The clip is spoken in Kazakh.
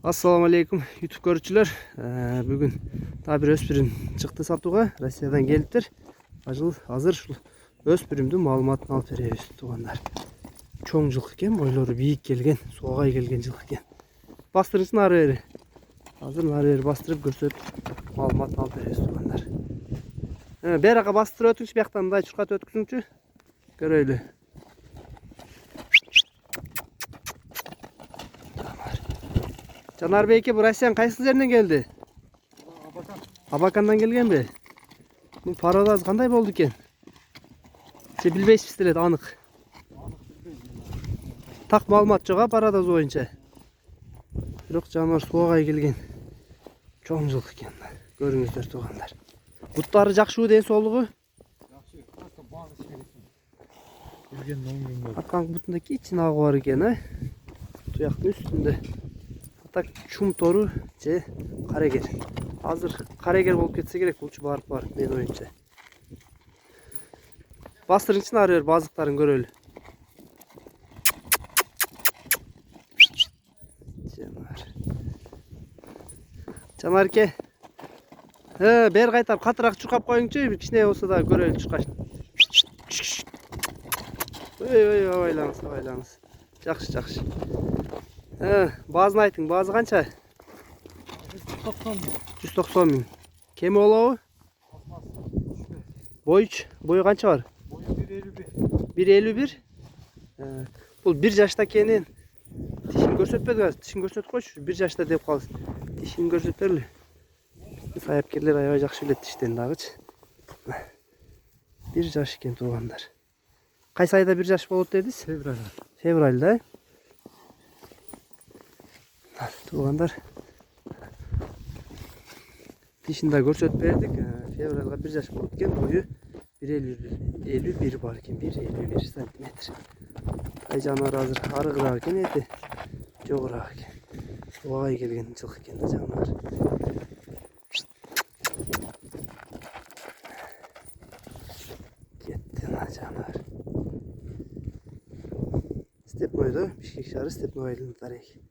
Assalamu alaikum YouTube görücüler. Bugün daha bir öspürüm çıktı satuğa. Rusya'dan geliptir. Hazır şu öspürümdün malumatını alıp berебиz tuğanlar. Çoğun жылқы eкен, boyları büyük gelgen, soğay gelgen жылқы eкен. Bastırırsın arı beri. Hazır arı beri bastırıp gösterip malumatını alıp berебиz tuğanlar. Beraqa bastırıp ötünkçü, biyaqtan da çurqat ötküsünkçü. Göröylü. Caner Beyke, bu Rusya'nın kayсы жеринен geldi? Abakan. Abakan'dan gelgen mi? Bu paradaz qanday boldu eкен? Siz bilbeysizsizler anıq. Tak malumat жоқ paradaz boyunca. Бирок жануар суагай келген. Чоң жылқы екен. Көрүңүздөр тугандар. Буттары жакшыбы, ден соолугу? Жакшы, просто багы шелекен. Жүрген оң бар. Арканкы бутунда кичине агы бар экен, Туяктын үстүндө. Так чум тору же карегер. Азыр карегер болуп кетсе керек, булчу барып бар, мен оюнча. Бастырыңчын ары бер базыктарын көрөлү. Жанар эке. Бер кайтап катыраак чуркап коюңчу, бир кичине болсо да көрөлү чуркашын. Ой, ойлаңыз. Жакшы. Базын айтың, базы канча? 190 миң. Кеми болобу? Бою канча бар? Бою 1,51. 1,51. Бул 1 жашта экенин тишин көрсөтпөдү азыр. Тишин көрсөтүп койчу. 1 жашта деп калды. Тишин көрсөтөлү. Саяпкерлер аябай жакшы билет тиштен дагычы. 1 жаш экен туугандар. Кайсы айда 1 жаш болот дедиз? Февралда. Туугандар. Тишин да көрсөтүп бердик. Февралга 1 жаш болот экен. Бою 1,51 бар экен. 1,51 сантиметр. Тай жануар азыр арыгыраак экен, эти жогураак экен. Суагай келген жылкы экен да жануар. Кетти жануар. Степнойдо, Бишкек шаары Степной айылынын тарихи.